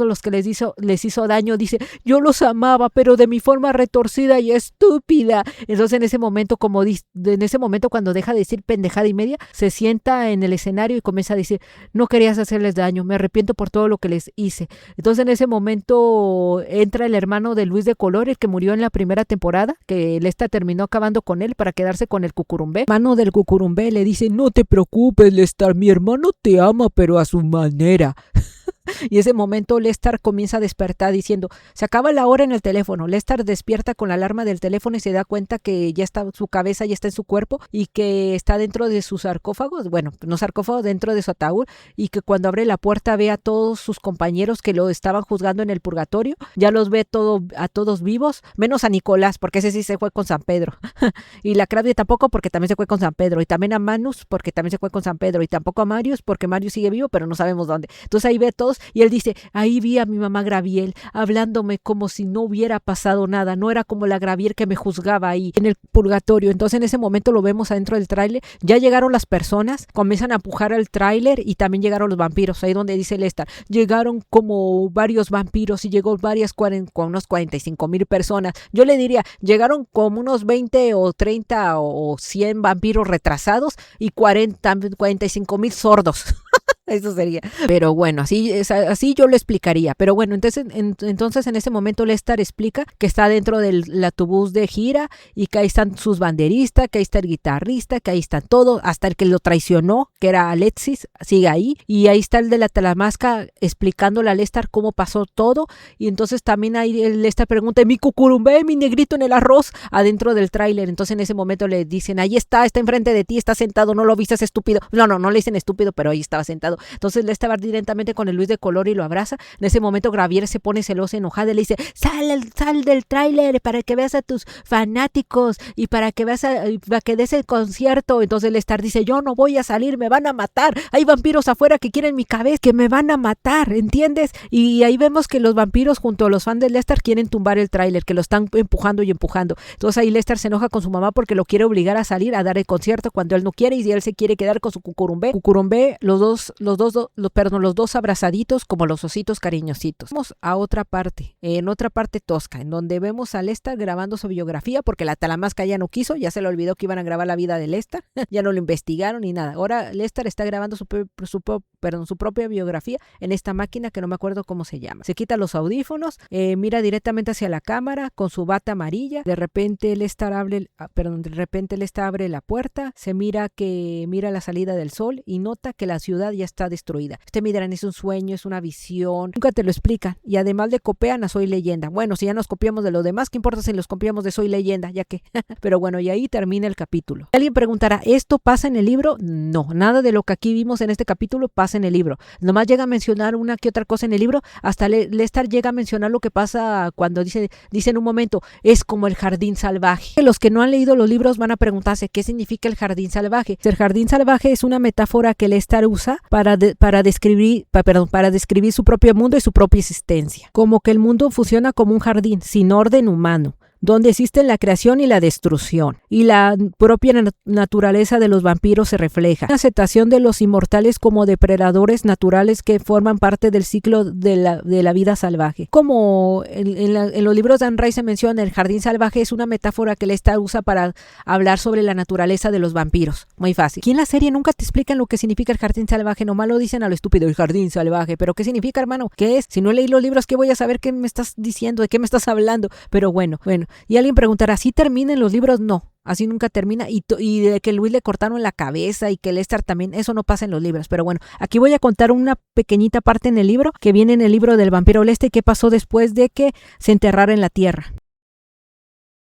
los que les hizo daño, dice, yo los amaba, pero de mi forma retorcida y estúpida. Entonces en ese momento, cuando deja de decir pendejada y media, se sienta en el escenario y comienza a decir, no querías hacerles daño, me arrepiento por todo lo que les hice. Entonces en ese momento entra el hermano de Luis de Color, el que murió en la primera temporada, que Lester terminó acabando con él para quedarse con el Cucurumbé. El hermano del Cucurumbé le dice, no te preocupes, Lester, mi hermano te ama, pero a su manera. Y ese momento Lester comienza a despertar diciendo, se acaba la hora en el teléfono. Lester despierta con la alarma del teléfono y se da cuenta que ya está, su cabeza ya está en su cuerpo y que está dentro de sus sarcófagos, bueno, no sarcófago, dentro de su ataúd, y que cuando abre la puerta ve a todos sus compañeros que lo estaban juzgando en el purgatorio, ya los ve a todos vivos, menos a Nicolás, porque ese sí se fue con San Pedro, y la Claudia tampoco, porque también se fue con San Pedro, y también a Manus, porque también se fue con San Pedro, y tampoco a Marius, porque Marius sigue vivo, pero no sabemos dónde. Entonces ahí ve a todos y él dice, ahí vi a mi mamá Graviel hablándome como si no hubiera pasado nada, no era como la Graviel que me juzgaba ahí en el purgatorio. Entonces en ese momento lo vemos adentro del tráiler, ya llegaron las personas, comienzan a empujar al tráiler y también llegaron los vampiros, ahí donde dice Lester, llegaron como varios vampiros y llegó con unos 45,000 personas. Yo le diría, llegaron como unos 20 o 30 o 100 vampiros retrasados y 45,000 sordos. Eso sería. Pero bueno, así yo lo explicaría. Pero bueno, entonces en ese momento Lester explica que está dentro del autobús de gira y que ahí están sus banderistas, que ahí está el guitarrista, que ahí están todos, hasta el que lo traicionó, que era Alexis, sigue ahí. Y ahí está el de la talamasca explicándole a Lester cómo pasó todo. Y entonces también ahí Lester pregunta, mi Cucurumbé, mi negrito en el arroz, adentro del tráiler. Entonces en ese momento le dicen, ahí está enfrente de ti, está sentado, no lo viste, estúpido. No le dicen estúpido, pero ahí estaba sentado. Entonces le estaba directamente con el Luis de Color y lo abraza. En ese momento Gravier se pone celosa, enojada y le dice, sal del tráiler para que veas a tus fanáticos y para que des el concierto. Entonces Lester dice, yo no voy a salir, me van a matar, hay vampiros afuera que quieren mi cabeza, que me van a matar, ¿entiendes? Y ahí vemos que los vampiros junto a los fans de Lester quieren tumbar el tráiler, que lo están empujando y empujando. Entonces ahí Lester se enoja con su mamá porque lo quiere obligar a salir a dar el concierto cuando él no quiere y él se quiere quedar con su Cucurumbé, los dos abrazaditos como los ositos cariñositos. Vamos a otra parte tosca, en donde vemos a Lester grabando su biografía, porque la talamasca ya no quiso, ya se le olvidó que iban a grabar la vida de Lester, ya no lo investigaron ni nada. Ahora Lester está grabando su propia biografía en esta máquina que no me acuerdo cómo se llama. Se quita los audífonos, mira directamente hacia la cámara con su bata amarilla. De repente Lester abre la puerta, mira la salida del sol y nota que la ciudad ya está destruida. Me dirán, es un sueño, es una visión, nunca te lo explican, y además le copian a Soy Leyenda. Bueno, si ya nos copiamos de lo demás, ¿qué importa si los copiamos de Soy Leyenda? Ya que, pero bueno, y ahí termina el capítulo. Alguien preguntará, ¿esto pasa en el libro? No, nada de lo que aquí vimos en este capítulo pasa en el libro. Nomás llega a mencionar una que otra cosa en el libro, hasta Lester llega a mencionar lo que pasa cuando dice en un momento, es como el jardín salvaje. Los que no han leído los libros van a preguntarse, ¿qué significa el jardín salvaje? El jardín salvaje es una metáfora que Lester usa para describir su propio mundo y su propia existencia. Como que el mundo funciona como un jardín sin orden humano, donde existen la creación y la destrucción, y la propia naturaleza de los vampiros se refleja. La aceptación de los inmortales como depredadores naturales que forman parte del ciclo de la vida salvaje. Como en los libros de Anne Rice se menciona, el jardín salvaje es una metáfora que Lester usa para hablar sobre la naturaleza de los vampiros. Muy fácil. Aquí en la serie nunca te explican lo que significa el jardín salvaje, nomás lo dicen a lo estúpido, el jardín salvaje. ¿Pero qué significa, hermano? ¿Qué es? Si no leí los libros, ¿qué voy a saber qué me estás diciendo? ¿De qué me estás hablando? Pero bueno. Y alguien preguntará, ¿así terminan los libros? No, así nunca termina. Y de que Luis le cortaron la cabeza y que Lester también, eso no pasa en los libros. Pero bueno, aquí voy a contar una pequeñita parte en el libro, que viene en el libro del vampiro Lester, y qué pasó después de que se enterrara en la tierra.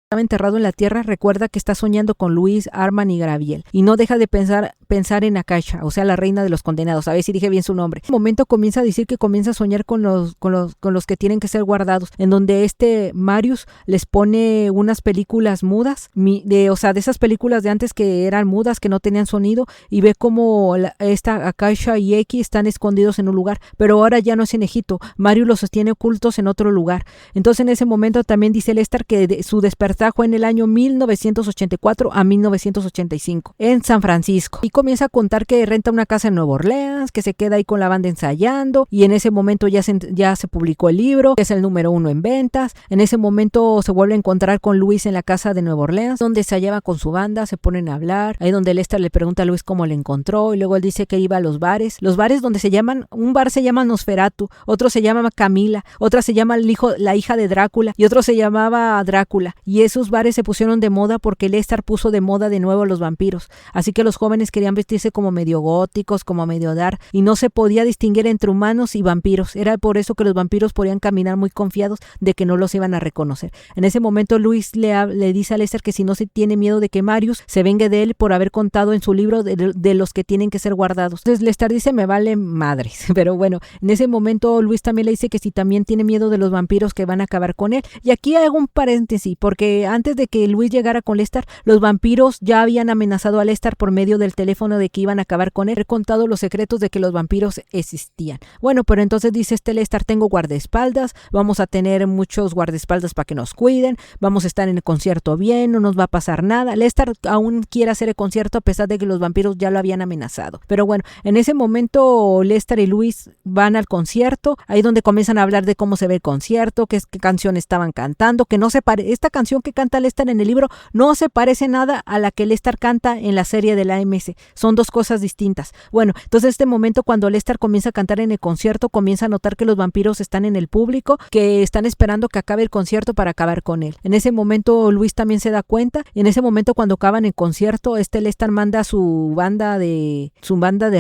Estaba enterrado en la tierra, recuerda que está soñando con Luis, Arman y Graviel, y no deja de pensar en Akasha, o sea, la reina de los condenados. A ver si dije bien su nombre. En un momento comienza a decir que comienza a soñar con los que tienen que ser guardados, en donde Marius les pone unas películas mudas, de esas películas de antes que eran mudas, que no tenían sonido, y ve como esta Akasha y X están escondidos en un lugar, pero ahora ya no es en Egipto. Marius los sostiene ocultos en otro lugar. Entonces en ese momento también dice Lester que su despertar Esta fue en el año 1984 a 1985 en San Francisco, y comienza a contar que renta una casa en Nueva Orleans, que se queda ahí con la banda ensayando, y en ese momento ya se publicó el libro, que es el número 1 en ventas. En ese momento se vuelve a encontrar con Luis en la casa de Nueva Orleans, donde se hallaba con su banda, se ponen a hablar, ahí donde Lester le pregunta a Luis cómo le encontró, y luego él dice que iba a los bares donde se llaman, un bar se llama Nosferatu, otro se llama Camila, otra se llama la hija de Drácula, y otro se llamaba Drácula, y esos bares se pusieron de moda porque Lester puso de moda de nuevo los vampiros, así que los jóvenes querían vestirse como medio góticos, como medio dark, y no se podía distinguir entre humanos y vampiros. Era por eso que los vampiros podían caminar muy confiados de que no los iban a reconocer. En ese momento Luis le dice a Lester que si no se tiene miedo de que Marius se vengue de él por haber contado en su libro de los que tienen que ser guardados. Entonces Lester dice, me vale madres, pero bueno, en ese momento Luis también le dice que si también tiene miedo de los vampiros que van a acabar con él. Y aquí hago un paréntesis, porque antes de que Luis llegara con Lester, los vampiros ya habían amenazado a Lester por medio del teléfono de que iban a acabar con él, he contado los secretos de que los vampiros existían. Bueno, pero entonces dice Lester, tengo guardaespaldas, vamos a tener muchos guardaespaldas para que nos cuiden, vamos a estar en el concierto bien, no nos va a pasar nada. Lester aún quiere hacer el concierto a pesar de que los vampiros ya lo habían amenazado. Pero bueno, en ese momento Lester y Luis van al concierto, ahí donde comienzan a hablar de cómo se ve el concierto, qué canción estaban cantando, que no se esta canción que canta Lester en el libro no se parece nada a la que Lester canta en la serie de la AMS, son dos cosas distintas. Bueno, entonces este momento cuando Lester comienza a cantar en el concierto, comienza a notar que los vampiros están en el público, que están esperando que acabe el concierto para acabar con él. En ese momento Luis también se da cuenta, y en ese momento cuando acaban el concierto, Lester manda a su banda de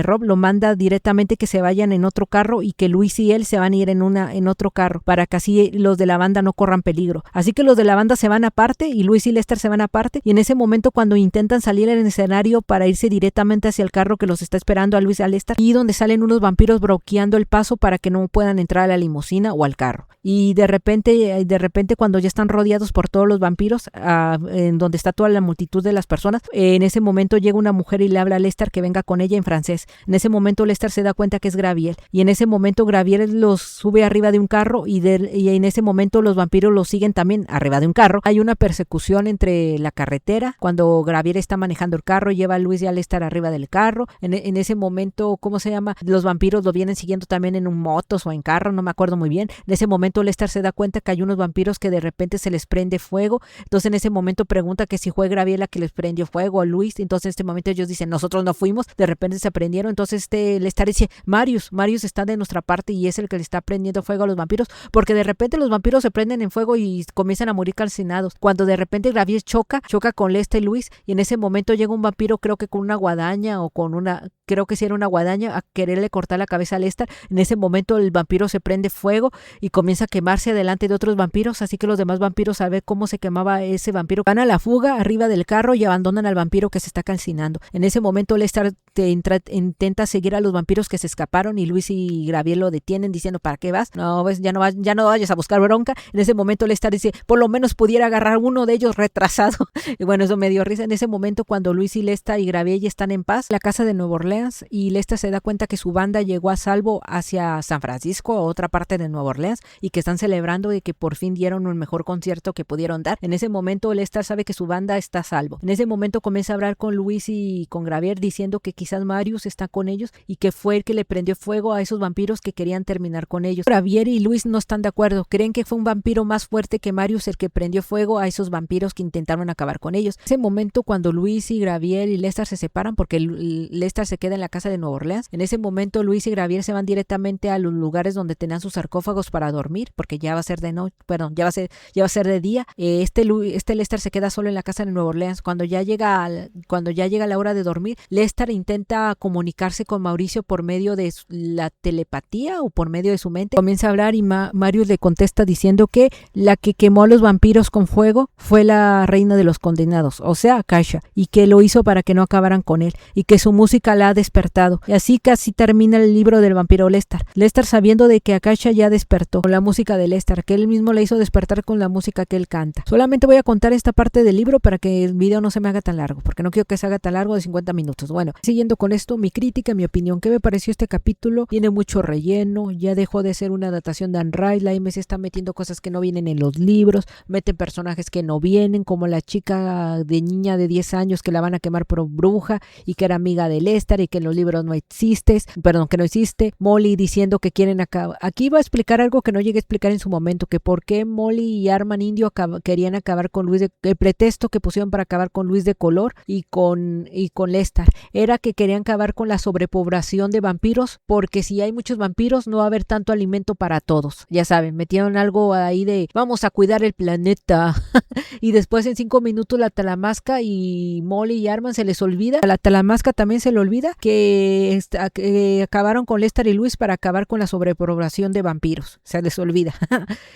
rock, lo manda directamente que se vayan en otro carro, y que Luis y él se van a ir en otro carro para que así los de la banda no corran peligro. Así que los de la banda se van aparte y Luis y Lester se van aparte, y en ese momento cuando intentan salir en el escenario para irse directamente hacia el carro que los está esperando a Luis y a Lester, y donde salen unos vampiros bloqueando el paso para que no puedan entrar a la limusina o al carro. Y de repente cuando ya están rodeados por todos los vampiros, en donde está toda la multitud de las personas, en ese momento llega una mujer y le habla a Lester que venga con ella en francés. En ese momento Lester se da cuenta que es Graviel, y en ese momento Graviel los sube arriba de un carro, y en ese momento los vampiros los siguen también arriba de un carro. Hay una persecución entre la carretera cuando Graviel está manejando el carro, lleva a Luis y a Lester arriba del carro. En ese momento, ¿cómo se llama? Los vampiros lo vienen siguiendo también en un motos o en carro, no me acuerdo muy bien. En ese momento Lester se da cuenta que hay unos vampiros que de repente se les prende fuego, entonces en ese momento pregunta que si fue Graviela que les prendió fuego a Luis. Entonces en este momento ellos dicen, nosotros no fuimos, de repente se prendieron. Entonces Lester dice, Marius está de nuestra parte y es el que le está prendiendo fuego a los vampiros, porque de repente los vampiros se prenden en fuego y comienzan a morir calcinados, cuando de repente Graviel choca con Lester y Luis, y en ese momento llega un vampiro, creo que con una guadaña o con una, creo que sí era una guadaña, a quererle cortar la cabeza a Lester. En ese momento el vampiro se prende fuego y comienza a quemarse delante de otros vampiros, así que los demás vampiros, a ver cómo se quemaba ese vampiro, van a la fuga arriba del carro y abandonan al vampiro que se está calcinando. En ese momento Lester intenta seguir a los vampiros que se escaparon, y Luis y Graviel lo detienen diciendo, ¿para qué vas? No, ves, ya no vayas a buscar bronca. En ese momento Lester dice, por lo menos pudiera agarrar uno de ellos retrasado. Y bueno, eso me dio risa. En ese momento cuando Luis y Lester y Graviel ya están en paz, la casa de Nueva Orleans, y Lester se da cuenta que su banda llegó a salvo hacia San Francisco, a otra parte de Nueva Orleans, y que están celebrando de que por fin dieron un mejor concierto que pudieron dar. En ese momento Lester sabe que su banda está a salvo. En ese momento comienza a hablar con Luis y con Graviel diciendo que quizás Marius está con ellos y que fue el que le prendió fuego a esos vampiros que querían terminar con ellos. Graviel y Luis no están de acuerdo, creen que fue un vampiro más fuerte que Marius el que prendió fuego a esos vampiros que intentaron acabar con ellos. En ese momento cuando Luis y Graviel y Lester se separan, porque Lester se queda en la casa de Nueva Orleans, en ese momento Luis y Graviel se van directamente a los lugares donde tenían sus sarcófagos para dormir, porque ya va a ser de noche, perdón, ya va a ser de día. Lester se queda solo en la casa de Nueva Orleans. Cuando ya llega la hora de dormir, Lester intenta comunicarse con Mauricio por medio de la telepatía o por medio de su mente. Comienza a hablar y Marius le contesta diciendo que la que quemó a los vampiros con fuego fue la reina de los condenados, o sea, Akasha, y que lo hizo para que no acabaran con él, y que su música la ha despertado. Y así casi termina el libro del vampiro Lester. Lester, sabiendo de que Akasha ya despertó con la música de Lester, que él mismo le hizo despertar con la música que él canta. Solamente voy a contar esta parte del libro para que el video no se me haga tan largo, porque no quiero que se haga tan largo de 50 minutos. Bueno, siguiente yendo con esto, mi crítica, mi opinión. ¿Qué me pareció este capítulo? Tiene mucho relleno, ya dejó de ser una adaptación de Anne Rice, la AMC está metiendo cosas que no vienen en los libros, meten personajes que no vienen, como la chica de niña de 10 años que la van a quemar por bruja y que era amiga de Lester y que en los libros no existe, que no existe, Molly diciendo que quieren acabar. Aquí iba a explicar algo que no llegué a explicar en su momento, que por qué Molly y Arman Indio querían acabar con Luis, el pretexto que pusieron para acabar con Luis de Color y con Lester, era que querían acabar con la sobrepoblación de vampiros, porque si hay muchos vampiros no va a haber tanto alimento para todos. Ya saben, metieron algo ahí de vamos a cuidar el planeta y después en 5 minutos la Talamasca y Molly y Arman se les olvida, a la Talamasca también se le olvida que acabaron con Lester y Luis para acabar con la sobrepoblación de vampiros, se les olvida.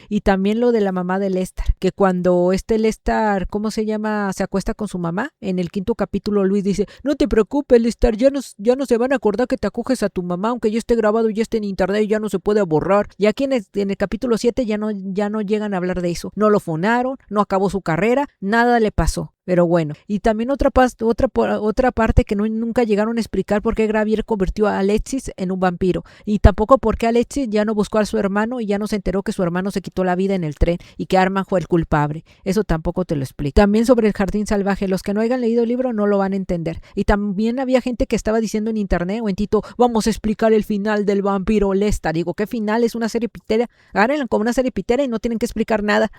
Y también lo de la mamá de Lester, que cuando Lester, ¿cómo se llama? Se acuesta con su mamá, en el 5º capítulo Luis dice, no te preocupes Lester, ya no se van a acordar que te acoges a tu mamá, aunque ya esté grabado y ya esté en internet y ya no se puede borrar. Y aquí en el capítulo 7 ya no llegan a hablar de eso, no lo funaron, no acabó su carrera, nada le pasó. Pero bueno, y también otra parte que nunca llegaron a explicar por qué Xavier convirtió a Alexis en un vampiro. Y tampoco por qué Alexis ya no buscó a su hermano y ya no se enteró que su hermano se quitó la vida en el tren y que Arman fue el culpable. Eso tampoco te lo explico. También sobre el jardín salvaje, los que no hayan leído el libro no lo van a entender. Y también había gente que estaba diciendo en internet o en Tito, vamos a explicar el final del vampiro Lester. Digo, ¿qué final? Es una serie pitera. Háganla como una serie pitera y no tienen que explicar nada.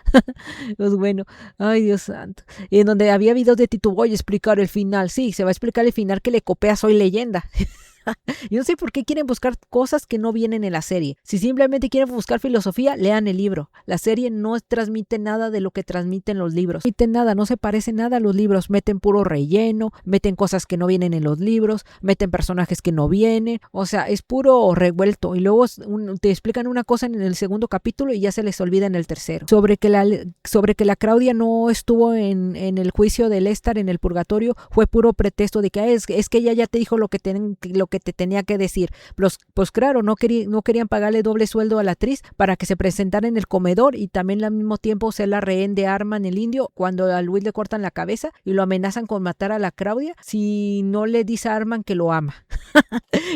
Pues bueno, ay Dios santo. Y en donde había videos de Tito, voy a explicar el final. Sí, se va a explicar el final que le copia Soy Leyenda. Yo no sé por qué quieren buscar cosas que no vienen en la serie. Si simplemente quieren buscar filosofía, lean el libro. La serie no transmite nada de lo que transmiten los libros. No transmite nada, no se parece nada a los libros. Meten puro relleno, meten cosas que no vienen en los libros, meten personajes que no vienen. O sea, es puro revuelto. Y luego te explican una cosa en el 2º capítulo y ya se les olvida en el 3º. Sobre que la Claudia no estuvo en el juicio de Lester en el purgatorio, fue puro pretexto de que es que ella ya te dijo lo que te tenía que decir. Pues claro, no querían pagarle doble sueldo a la actriz para que se presentara en el comedor y también al mismo tiempo ser la rehén de Arman el indio cuando a Luis le cortan la cabeza y lo amenazan con matar a la Claudia si no le dice a Arman que lo ama.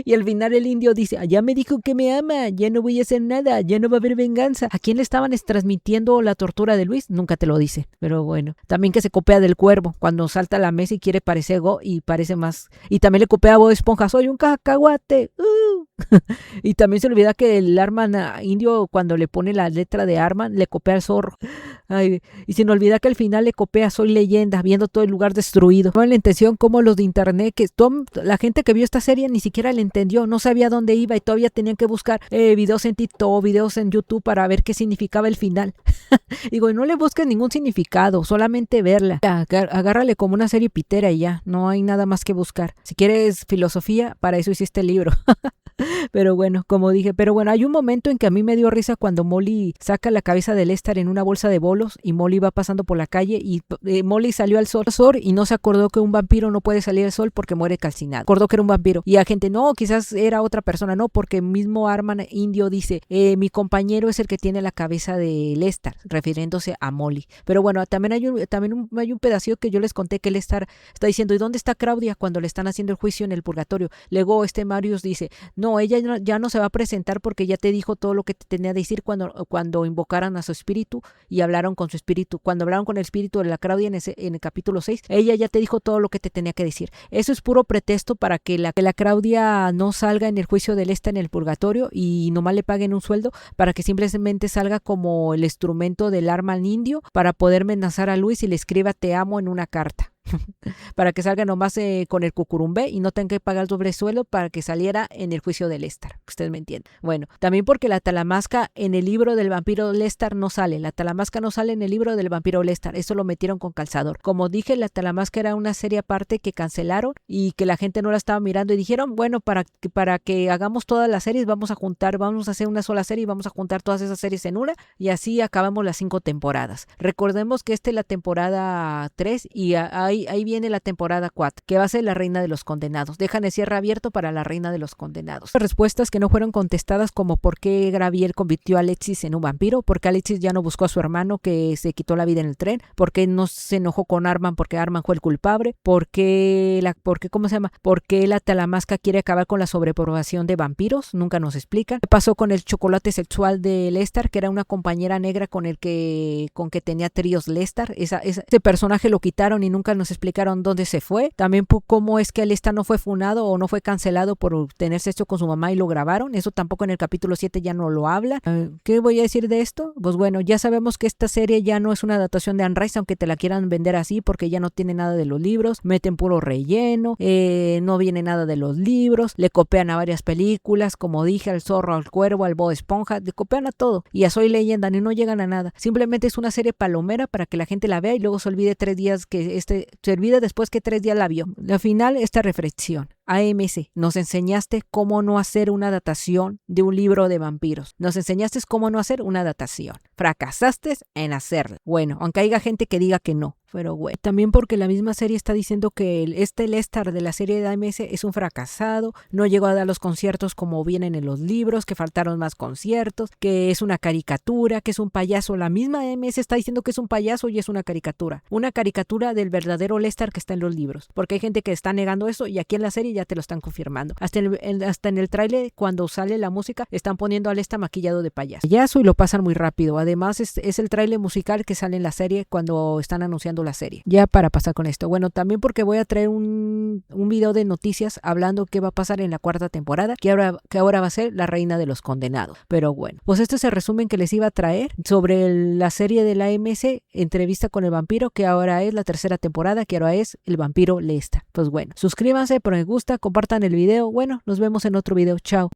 Y al final el indio dice, ya me dijo que me ama, ya no voy a hacer nada, ya no va a haber venganza. ¿A quién le estaban transmitiendo la tortura de Luis? Nunca te lo dice, pero bueno. También que se copia del cuervo cuando salta a la mesa y quiere parecer Go y parece más. Y también le copia a Bob Esponja, soy un cacahuate. Y también se olvida que el Arman indio cuando le pone la letra de Arman le copia al zorro. Ay, y se me olvida que al final le copia Soy Leyenda viendo todo el lugar destruido. No la intención como los de internet, que la gente que vio esta serie ni siquiera le entendió, no sabía dónde iba y todavía tenían que buscar videos en TikTok, videos en YouTube para ver qué significaba el final. Digo, no le busques ningún significado, solamente verla. Agárrale como una serie pitera y ya, no hay nada más que buscar. Si quieres filosofía, para eso hiciste el libro. Pero bueno, como dije, hay un momento en que a mí me dio risa cuando Molly saca la cabeza de Lester en una bolsa de bolos y Molly va pasando por la calle y Molly salió al sol y no se acordó que un vampiro no puede salir al sol porque muere calcinado. Acordó que era un vampiro y la gente, no, quizás era otra persona, no, porque mismo Arman indio dice, mi compañero es el que tiene la cabeza de Lester, refiriéndose a Molly. Pero bueno, también hay un pedacito que yo les conté que Lester está diciendo, ¿y dónde está Claudia? Cuando le están haciendo el juicio en el purgatorio. Luego Marius dice, no, ella ya no se va a presentar porque ya te dijo todo lo que te tenía que decir cuando invocaran a su espíritu y hablaron con su espíritu. Cuando hablaron con el espíritu de la Claudia en el capítulo 6, ella ya te dijo todo lo que te tenía que decir. Eso es puro pretexto para que la Claudia no salga en el juicio de Lester en el purgatorio y nomás le paguen un sueldo para que simplemente salga como el instrumento del Arman indio para poder amenazar a Luis y le escriba te amo en una carta. Para que salga nomás con el cucurumbé y no tenga que pagar el doble sueldo para que saliera en el juicio de Lester. Ustedes me entienden. Bueno, también porque la Talamasca en el libro del vampiro Lester no sale. La Talamasca no sale en el libro del vampiro Lester. Eso lo metieron con calzador. Como dije, la Talamasca era una serie aparte que cancelaron y que la gente no la estaba mirando y dijeron, bueno, para que hagamos todas las series vamos a hacer una sola serie y vamos a juntar todas esas series en una y así acabamos las 5 temporadas. Recordemos que esta es la temporada 3 y hay ahí viene la temporada 4, que va a ser la reina de los condenados. Dejan el cierre abierto para la reina de los condenados. Respuestas que no fueron contestadas, como por qué Gabriel convirtió a Alexis en un vampiro, por qué Alexis ya no buscó a su hermano que se quitó la vida en el tren, por qué no se enojó con Arman porque Arman fue el culpable, por qué la Talamasca quiere acabar con la sobrepoblación de vampiros, nunca nos explican. ¿Qué pasó con el chocolate sexual de Lestar, que era una compañera negra con que tenía tríos Lestar? Ese personaje lo quitaron y nunca nos explicaron dónde se fue. También cómo es que Lestar no fue funado o no fue cancelado por tener sexo con su mamá y lo grabaron. Eso tampoco en el capítulo 7 ya no lo habla. ¿Qué voy a decir de esto? Pues bueno, ya sabemos que esta serie ya no es una adaptación de Anne Rice, aunque te la quieran vender así, porque ya no tiene nada de los libros, meten puro relleno, no viene nada de los libros, le copian a varias películas, como dije, al Zorro, al Cuervo, al Bob Esponja, le copian a todo, y a Soy Leyenda, y no llegan a nada. Simplemente es una serie palomera para que la gente la vea y luego se olvide después que 3 días la vio. Al final, esta reflexión. AMC, nos enseñaste cómo no hacer una adaptación de un libro de vampiros. Nos enseñaste cómo no hacer una adaptación. Fracasaste en hacerla. Bueno, aunque haya gente que diga que no. Pero bueno, también porque la misma serie está diciendo que Lestar de la serie de AMC es un fracasado, no llegó a dar los conciertos como vienen en los libros, que faltaron más conciertos, que es una caricatura, que es un payaso. La misma AMC está diciendo que es un payaso y es una caricatura del verdadero Lestar que está en los libros, porque hay gente que está negando eso y aquí en la serie ya te lo están confirmando. Hasta en el tráiler, cuando sale la música, están poniendo a Lestar maquillado de payaso y lo pasan muy rápido. Además es el tráiler musical que sale en la serie cuando están anunciando la serie. Ya para pasar con esto, bueno, también porque voy a traer un video de noticias hablando qué va a pasar en la 4ª temporada, que ahora va a ser la reina de los condenados. Pero bueno, pues este es el resumen que les iba a traer sobre la serie de la AMC, Entrevista con el vampiro, que ahora es la 3ª temporada, que ahora es el vampiro Lestar. Pues bueno, suscríbanse, pero me gusta, compartan el video. Bueno, nos vemos en otro video. Chao.